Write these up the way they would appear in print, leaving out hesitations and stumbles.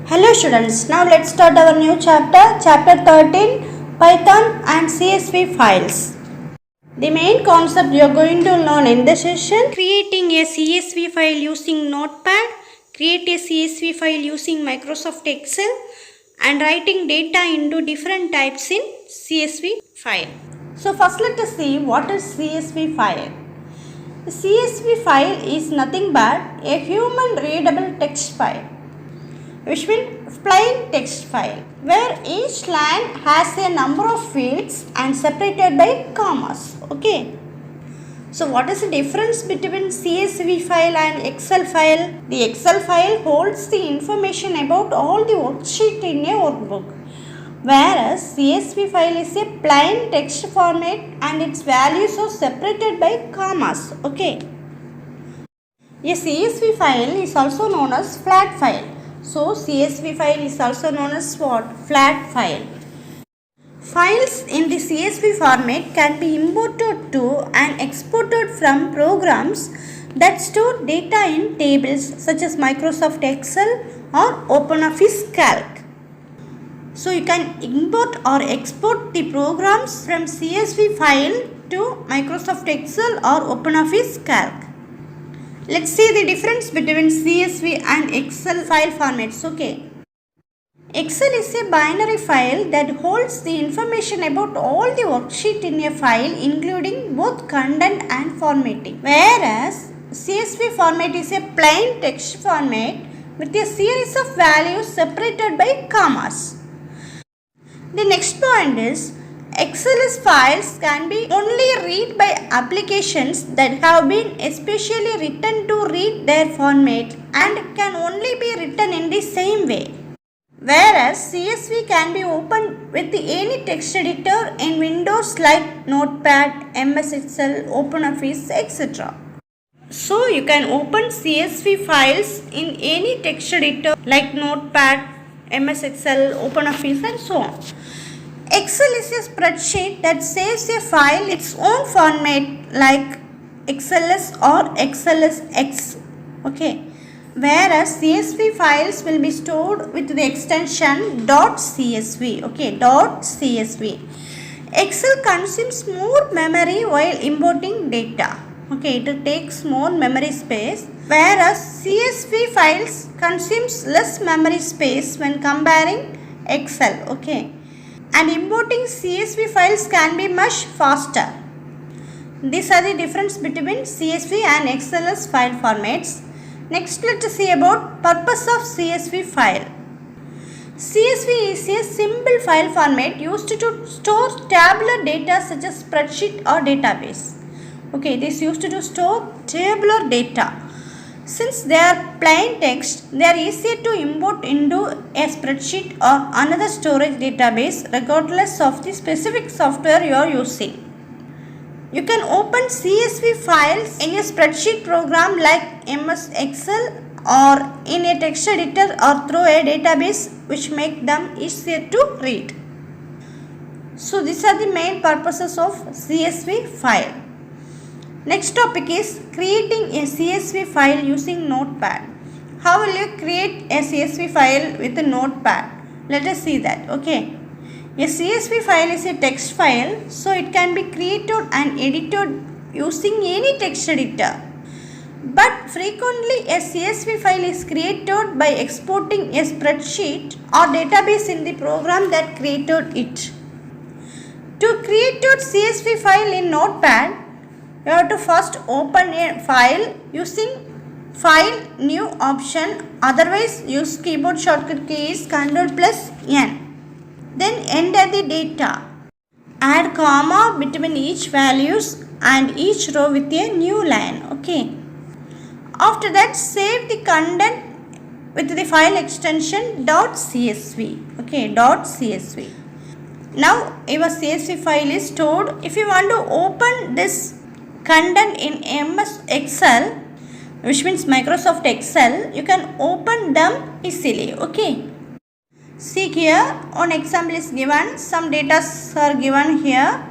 Hello students, now let's start our new chapter, chapter 13, Python and CSV files. The main concept you are going to learn in this session, creating a CSV file using Notepad, create a CSV file using Microsoft Excel and writing data into different types in CSV file. So first let us see what is CSV file. The CSV file is nothing but a human readable text file, which means plain text file, where each line has a number of fields and separated by commas. Okay. So what is the difference between CSV file and Excel file? The Excel file holds the information about all the worksheet in a workbook, whereas CSV file is a plain text format and its values are separated by commas. Okay. A CSV file is also known as flat file. So CSV file is also known as what? Flat file. Files in the CSV format can be imported to and exported from programs that store data in tables such as Microsoft Excel or OpenOffice Calc. So you can import or export the programs from CSV file to Microsoft Excel or OpenOffice Calc. Let's see the difference between CSV and Excel file formats. Okay. Excel is a binary file that holds the information about all the worksheet in a file, including both content and formatting. Whereas CSV format is a plain text format with a series of values separated by commas. The next point is, Excel files can be only read by applications that have been especially written to read their format and can only be written in the same way. Whereas CSV can be opened with any text editor in Windows like Notepad, MS Excel, OpenOffice, etc. So you can open CSV files in any text editor like Notepad, MS Excel, OpenOffice and so on. Excel is a spreadsheet that saves a file its own format like XLS or XLSX. Okay. Whereas CSV files will be stored with the extension .csv. Okay, .csv. Excel consumes more memory while importing data. Okay, it takes more memory space, whereas CSV files consumes less memory space when comparing Excel. Okay. And importing CSV files can be much faster. These are the difference between CSV and XLS file formats. Next, let us see about purpose of CSV file. CSV is a simple file format used to store tabular data such as spreadsheet or database. Okay, this used to store tabular data. Since they are plain text, they are easier to import into a spreadsheet or another storage database regardless of the specific software you are using. You can open CSV files in a spreadsheet program like MS Excel or in a text editor or through a database, which make them easier to read. So these are the main purposes of CSV file. Next topic is creating a CSV file using Notepad. How will you create a CSV file with a Notepad? Let us see that. Okay. A CSV file is a text file, so it can be created and edited using any text editor. But frequently a CSV file is created by exporting a spreadsheet or database in the program that created it. To create a CSV file in Notepad, you have to first open a file using File New option, otherwise use keyboard shortcut key is Ctrl+N. Then enter the data. Add comma between each values and each row with a new line. Okay. After that, save the content with the file extension .csv. Okay, .csv. Now your CSV file is stored. If you want to open this content in MS Excel, which means Microsoft Excel, you can open them easily. Okay. See here, one example is given. Some data are given here.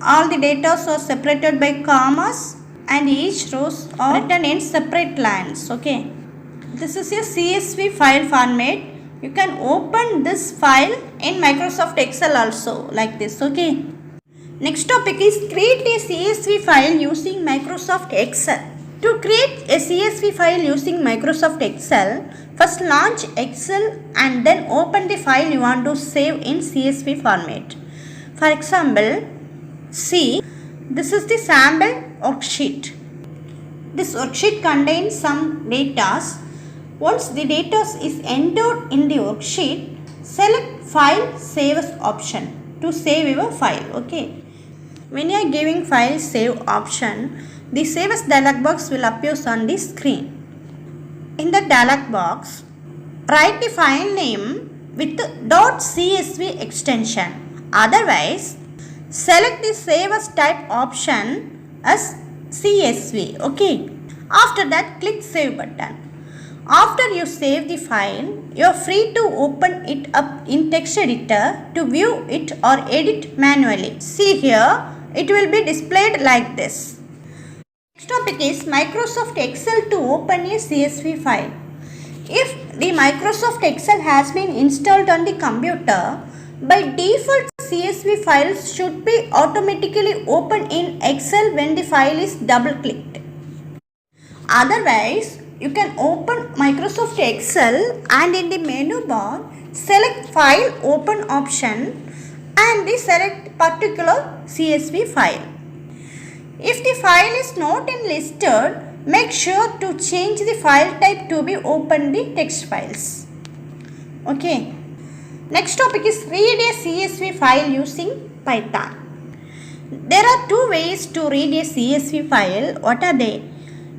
All the data are separated by commas and each rows are written in separate lines. Okay. This is a CSV file format. You can open this file in Microsoft Excel also like this. Okay. Next topic is create a CSV file using Microsoft Excel. To create a CSV file using Microsoft Excel, first launch Excel and then open the file you want to save in CSV format. For example, see, this is the sample worksheet. This worksheet contains some data. Once the data is entered in the worksheet, select File Save As option to save your file. Okay. When you are giving File Save option, the Save As dialog box will appear on the screen. In the dialog box, write the file name with .csv extension. Otherwise, select the Save As type option as CSV. Okay. After that, click Save button. After you save the file, you are free to open it up in text editor to view it or edit manually. See here, it will be displayed like this. Next topic is Microsoft Excel to open a CSV file. If the Microsoft Excel has been installed on the computer, by default CSV files should be automatically opened in Excel when the file is double clicked. Otherwise, you can open Microsoft Excel and in the menu bar select File Open option and select particular CSV file. If the file is not listed, make sure to change the file type to be open the text files. Okay. Next topic is read a CSV file using Python. There are two ways to read a CSV file. What are they?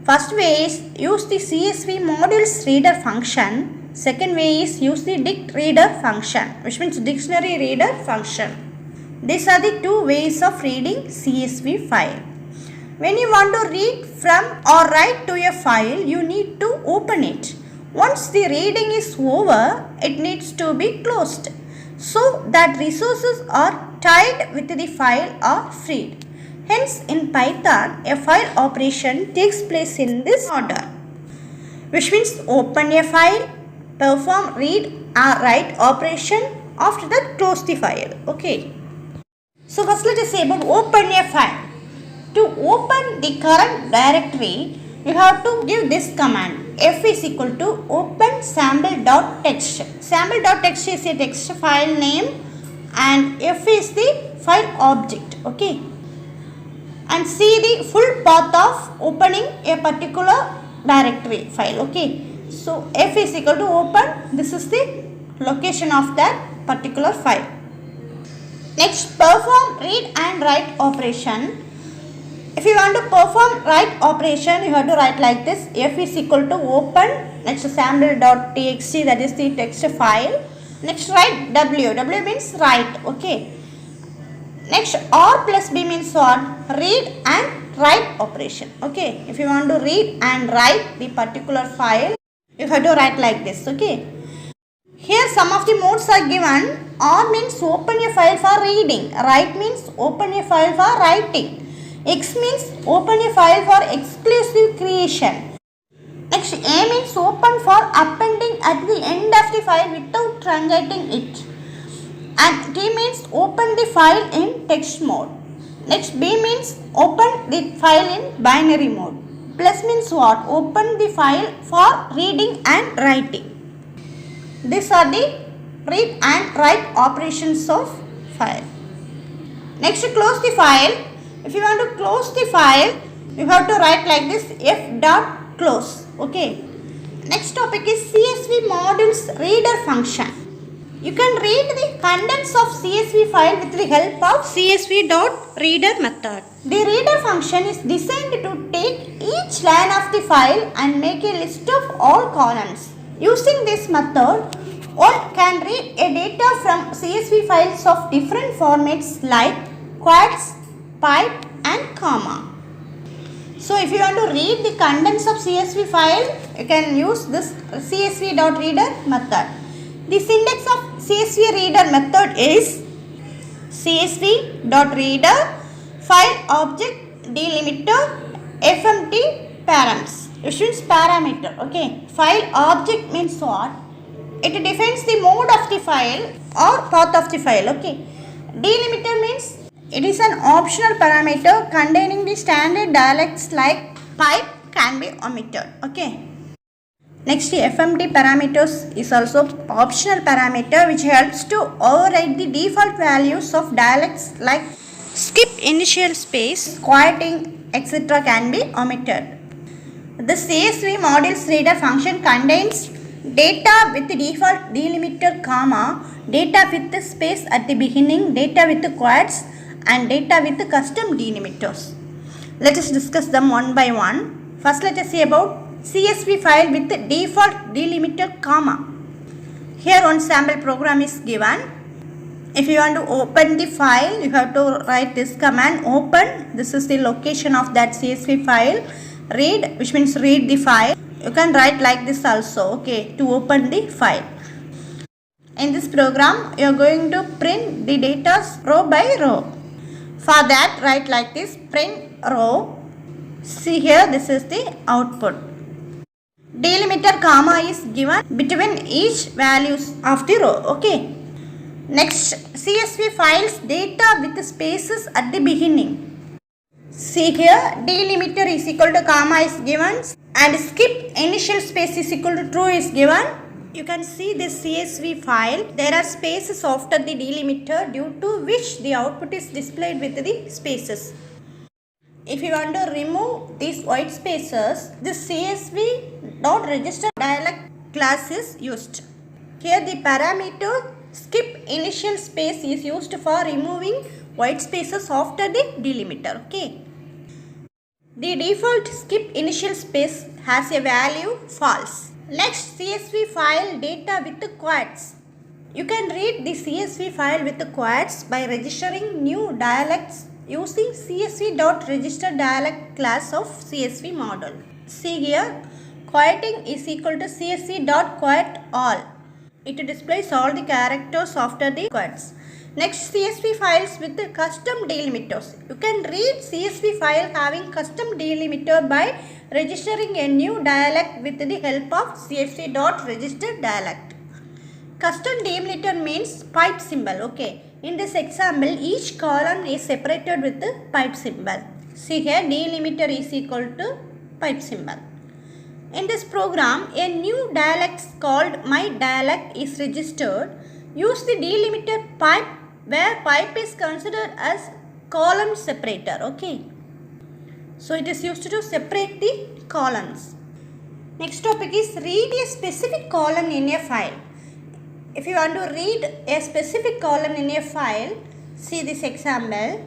First way is use the CSV modules reader function. Second way is use the dict reader function, which means dictionary reader function. These are the two ways of reading CSV file. When you want to read from or write to a file, you need to open it. Once the reading is over, it needs to be closed so that resources are tied with the file or freed. Hence, in Python, a file operation takes place in this order, which means open a file, perform read or write operation, after that close the file. Okay. So, first let us say about open a file. To open the current directory, you have to give this command. F is equal to open sample.txt. Sample.txt is a text file name and F is the file object. Okay. And see the full path of opening a particular directory file. Okay. So, F is equal to open. This is the location of that particular file. Next, perform read and write operation. If you want to perform write operation, you have to write like this. F is equal to open. Next, sample.txt, that is the text file. Next, write W. W means write. Okay. Next, R plus B means what? Read and write operation. Okay. If you want to read and write the particular file, you have to write like this. Okay. Here some of the modes are given. R means open a file for reading. Write means open a file for writing. X means open a file for exclusive creation. Next, A means open for appending at the end of the file without truncating it. And T means open the file in text mode. Next, B means open the file in binary mode. Plus means what? Open the file for reading and writing. These are the read and write operations of file. Next, close the file. If you want to close the file, you have to write like this, f.close. Okay. Next topic is CSV modules reader function. You can read the contents of CSV file with the help of CSV.reader method. The reader function is designed to take each line of the file and make a list of all columns. Using this method, one can read a data from CSV files of different formats like quotes, pipe and comma. So, if you want to read the contents of CSV file, you can use this CSV.reader method. The syntax of CSV reader method is CSV.reader file object delimiter FMT params, which means parameter. Okay, file object means what? It defines the mode of the file or path of the file. Okay. Delimiter means it is an optional parameter containing the standard dialects like pipe can be omitted. Okay. Next, FMD parameters is also optional parameter which helps to override the default values of dialects like skip initial space, quieting, etc. can be omitted. The CSV modules reader function contains data with default delimiter, comma, data with space at the beginning, data with quotes, and data with custom delimiters. Let us discuss them one by one. First, let us see about CSV file with default delimiter, comma. Here one sample program is given. If you want to open the file, you have to write this command open. This is the location of that CSV file. Read, which means read the file. You can write like this also, okay, to open the file. In this program, you are going to print the data row by row. For that, write like this, print row. See here, this is the output. Delimiter, comma is given between each values of the row, okay. Next, CSV files data with spaces at the beginning. See here, delimiter is equal to comma is given and skip initial space is equal to true is given. You can see this CSV file. There are spaces after the delimiter due to which the output is displayed with the spaces. If you want to remove these white spaces, this CSV dot register dialect class is used. Here the parameter skip initial space is used for removing white spaces after the delimiter. Okay. The default skip initial space has a value false. Next, CSV file data with the quotes. You can read the CSV file with the quotes by registering new dialects using CSV.register dialect class of CSV model. See here, quoting is equal to CSV.quote all. It displays all the characters after the quotes. Next, CSV files with the custom delimiters. You can read CSV file having custom delimiter by registering a new dialect with the help of CSV.register dialect. Custom delimiter means pipe symbol. Okay. In this example, each column is separated with the pipe symbol. See here, delimiter is equal to pipe symbol. In this program, a new dialect called myDialect is registered. Use the delimiter pipe where pipe is considered as column separator. Okay. So it is used to separate the columns. Next topic is read a specific column in a file. If you want to read a specific column in a file, see this example.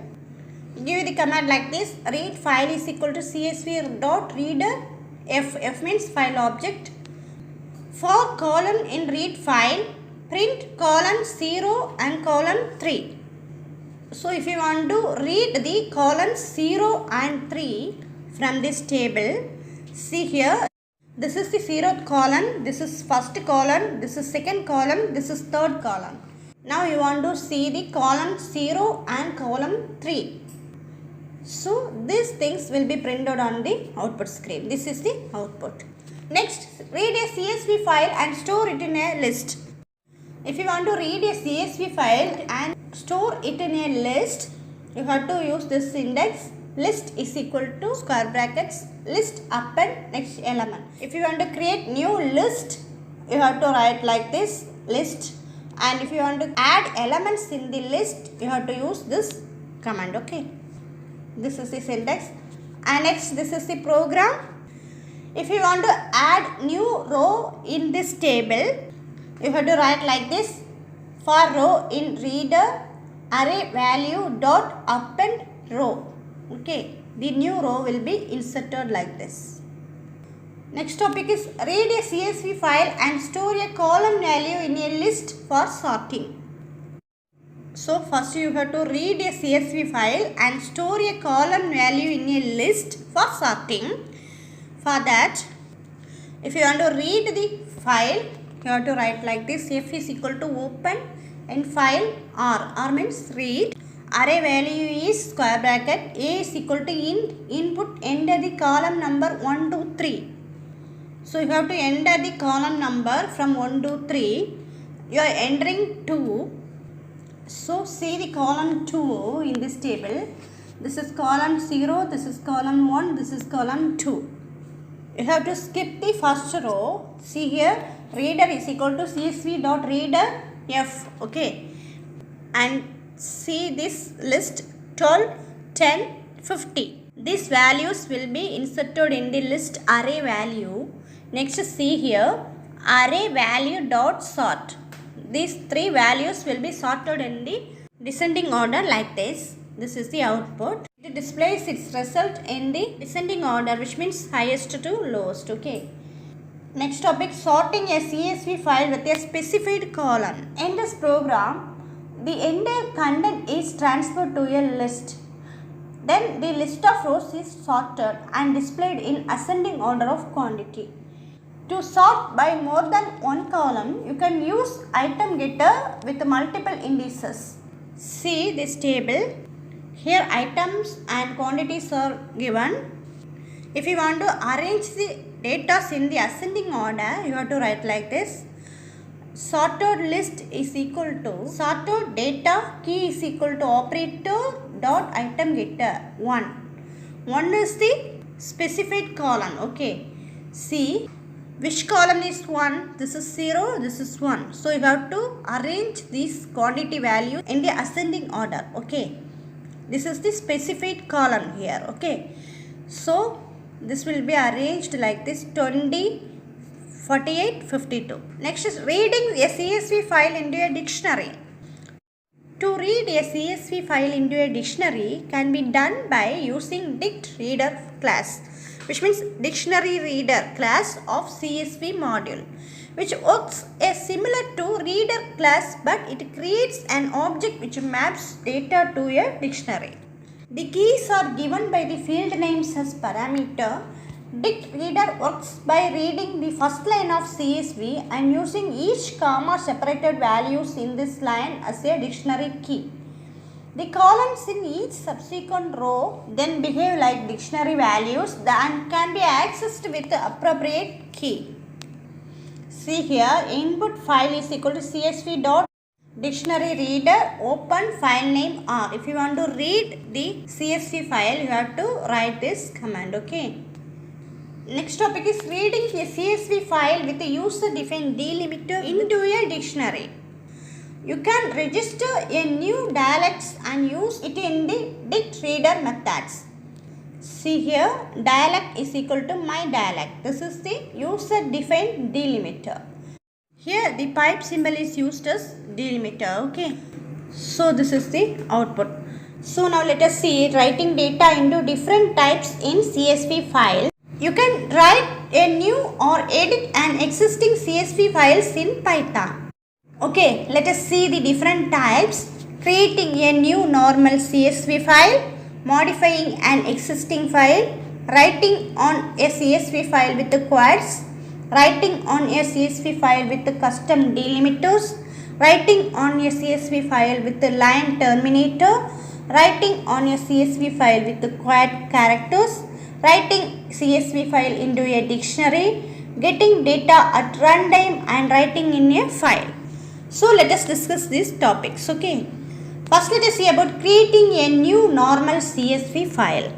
Give the command like this, read file is equal to csv.reader. F means file object. For column in read file, print column 0 and column 3. So if you want to read the columns 0 and 3 from this table, see here, this is the 0th column, this is first column, this is second column, this is third column. Now you want to see the column 0 and column 3. So these things will be printed on the output screen. This is the output. Next, read a CSV file and store it in a list. If you want to read a CSV file and store it in a list, you have to use this index. List is equal to square brackets, list append next element. If you want to create new list, you have to write like this, list. And if you want to add elements in the list, you have to use this command. Okay. This is the syntax. And next, this is the program. If you want to add new row in this table, you have to write like this, for row in reader array value dot append row. Okay, the new row will be inserted like this. Next topic is read a CSV file and store a column value in a list for sorting. So first you have to read a CSV file and store a column value in a list for sorting. For that, if you want to read the file, you have to write like this, f is equal to open and file r means read, array value is square bracket, a is equal to int, input enter the column number 1 to 3. So you have to enter the column number from 1 to 3. You are entering 2. So see the column 2 in this table. This is column 0, this is column 1, this is column 2. You have to skip the first row. See here, reader is equal to csv.reader f. Okay. And see this list 12, 10, 50. These values will be inserted in the list array value. Next see here, array value dot sort. These three values will be sorted in the descending order like this. This is the output. It displays its result in the descending order, which means highest to lowest. Okay. Next topic, sorting a CSV file with a specified column. In this program, the entire content is transferred to a list. Then the list of rows is sorted and displayed in ascending order of quantity. To sort by more than one column, you can use item getter with multiple indices. See this table. Here items and quantities are given. If you want to arrange the data in the ascending order, you have to write like this. Sorted list is equal to sorted data key is equal to operator dot item getter 1. 1 is the specified column. Okay. See which column is 1? This is 0, this is 1. So you have to arrange these quantity value in the ascending order. Okay. This is the specified column here. Okay. So this will be arranged like this 20, 48, 52. Next is reading a CSV file into a dictionary. To read a CSV file into a dictionary can be done by using dict reader class, which means dictionary reader class of CSV module, which works similar to reader class, but it creates an object which maps data to a dictionary. The keys are given by the field names as parameter. Dict reader works by reading the first line of CSV and using each comma separated values in this line as a dictionary key. The columns in each subsequent row then behave like dictionary values and can be accessed with the appropriate key. See here, input file is equal to csv dot dictionary reader open file name R. If you want to read the CSV file, you have to write this command. Okay. Next topic is reading a CSV file with a user defined delimiter into a dictionary. You can register a new dialects and use it in the dict reader methods. See here, dialect is equal to my dialect. This is the user defined delimiter. Here the pipe symbol is used as delimiter. Okay. So this is the output. So now let us see writing data into different types in CSV file. You can write a new or edit an existing CSV files in Python. Okay, let us see the different types. Creating a new normal CSV file, modifying an existing file, writing on a CSV file with the quotes, writing on a CSV file with the custom delimiters, writing on a CSV file with the line terminator, writing on a CSV file with the quote characters, writing CSV file into a dictionary, getting data at runtime and writing in a file. So let us discuss these topics. Okay. First let us see about creating a new normal CSV file.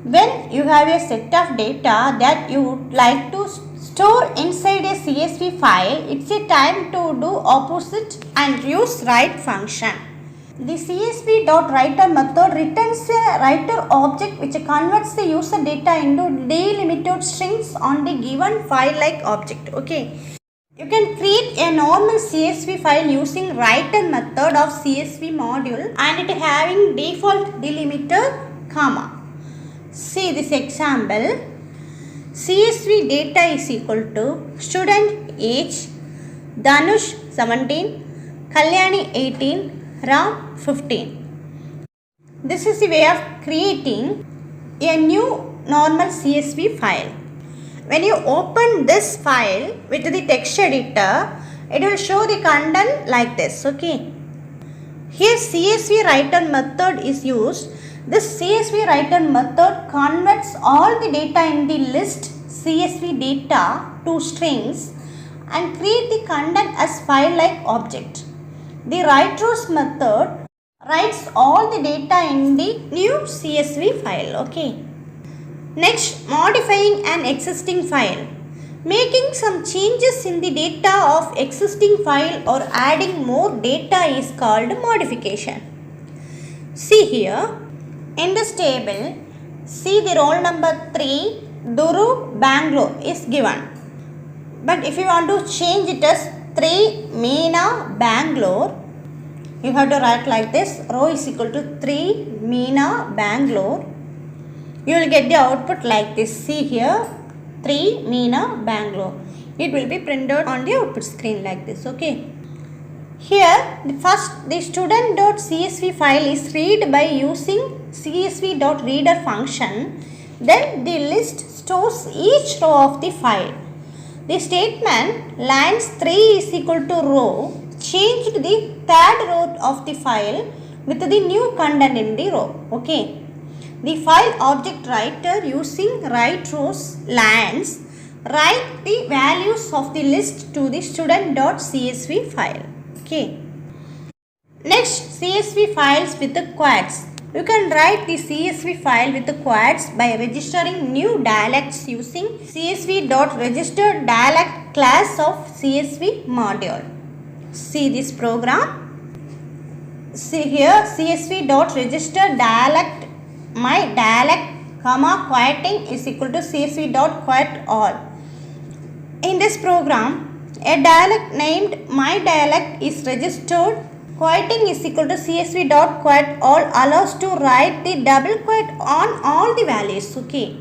When you have a set of data that you would like to store inside a CSV file, it's a time to do opposite and use write function. The csv.writer method returns a writer object which converts the user data into delimited strings on the given file like object. Okay. You can create a normal CSV file using writer method of CSV module and it having default delimiter comma. See this example. CSV data is equal to student age Dhanush 17, Kalyani 18, Ram 15. This is the way of creating a new normal CSV file. When you open this file with the text editor, it will show the content like this. Okay. Here CSV writer method is used. This CSV writer method converts all the data in the list CSV data to strings and create the content as file-like object. The write rows method writes all the data in the new CSV file. Okay. Next, modifying an existing file. Making some changes in the data of existing file or adding more data is called modification. See here, in this table, see the roll number 3, Duru, Bangalore is given. But if you want to change it as 3, Meena, Bangalore, you have to write like this, row is equal to 3, Meena, Bangalore. You will get the output like this. See here, 3, Meena, Bangalore. It will be printed on the output screen like this. Okay. Here, the student.csv file is read by using csv.reader function. Then the list stores each row of the file. The statement lines 3 is equal to row changed the third row of the file with the new content in the row. Okay. The file object writer using write rows lines write the values of the list to the student.csv file. Okay. Next, CSV files with the quotes. You can write the CSV file with the quotes by registering new dialects using csv.registerDialect class of CSV module. See this program. See here, csv.registerDialect my dialect comma quoting is equal to csv.quote all. In this program, a dialect named my dialect is registered. Quoting is equal to csv.quote all allows to write the double quote on all the values. Okay.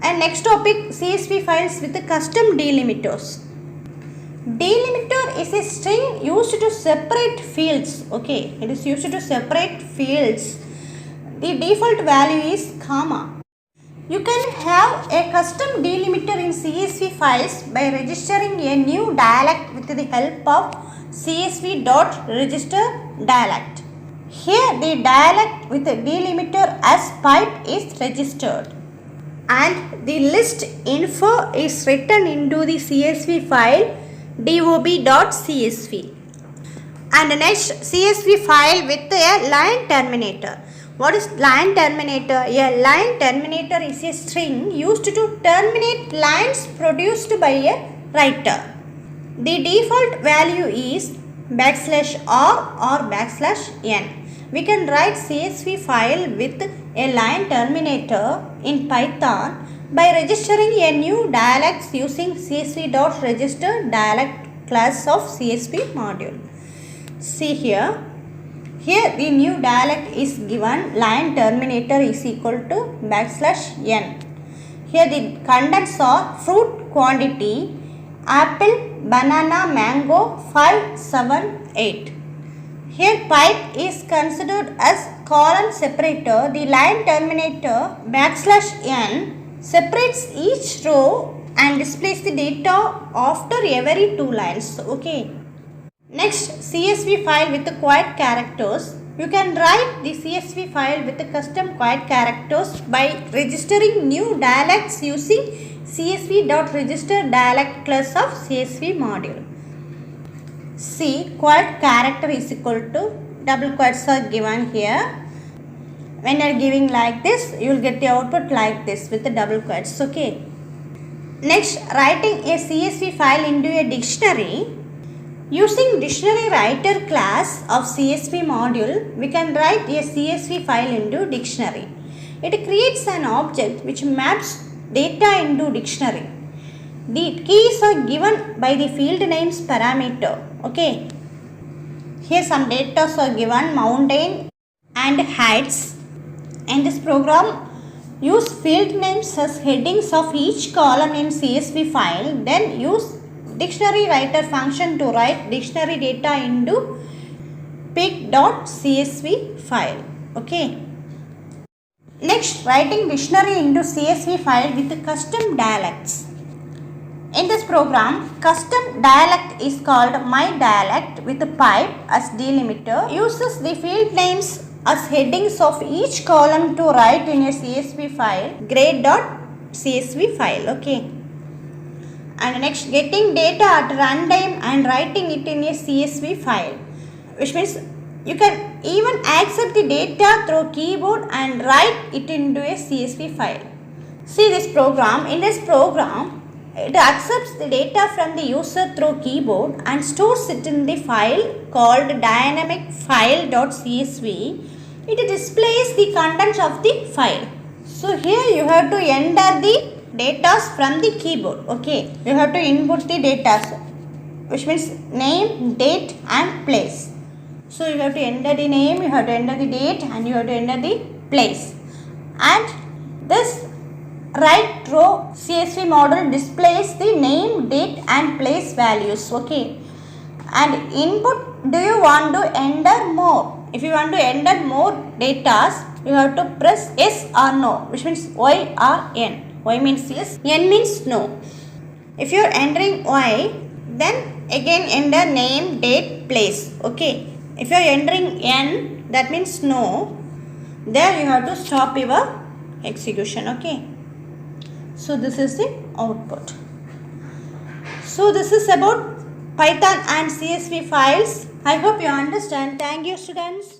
And next topic, CSV files with the custom delimiters. Delimiter is a string used to separate fields. Okay, it is used to separate fields. The default value is comma. You can have a custom delimiter in CSV files by registering a new dialect with the help of csv.registerDialect. Here the dialect with the delimiter as pipe is registered and the list info is written into the CSV file dob.csv. And next, CSV file with a line terminator. What is line terminator? A line terminator is a string used to terminate lines produced by a writer. The default value is \r or \n. We can write CSV file with a line terminator in Python by registering a new dialect using csv.registerDialect class of CSV module. See here. Here the new dialect is given line terminator is equal to \n. Here the contents are fruit quantity apple, banana, mango 5, 7, 8. Here pipe is considered as colon separator. The line terminator \n separates each row and displays the data after every 2 lines. Okay. Next, CSV file with the quote characters. You can write the CSV file with the custom quote characters by registering new dialects using csv.registerDialect class of CSV module. See, quote character is equal to double quotes are given here. When you are giving like this, you will get the output like this with the double quotes. Okay. Next, writing a CSV file into a dictionary. Using dictionary writer class of CSV module, we can write a CSV file into dictionary. It creates an object which maps data into dictionary. The keys are given by the field names parameter. Okay. Here some data are given mountain and heights. In this program, use field names as headings of each column in CSV file. Then use dictionary writer function to write dictionary data into pic.csv file. Okay. Next, writing dictionary into CSV file with custom dialects. In this program, custom dialect is called my dialect with pipe as delimiter. Uses the field names as headings of each column to write in a CSV file grade.py. CSV file. Okay. And next, getting data at runtime and writing it in a CSV file, which means you can even accept the data through keyboard and write it into a CSV file. See this program. In this program, it accepts the data from the user through keyboard and stores it in the file called dynamicfile.csv. It displays the contents of the file. So here you have to enter the data from the keyboard. Okay, you have to input the data, which means name, date and place. So you have to enter the name, you have to enter the date and you have to enter the place. And this right row CSV model displays the name, date and place values. Okay. And input, do you want to enter more? If you want to enter more data, you have to press yes or no, which means Y or N. Y means yes, N means no. If you are entering Y, then again enter name, date, place. Okay. If you are entering N, that means no. There you have to stop your execution. Okay. So this is the output. So this is about Python and CSV files. I hope you understand. Thank you, students.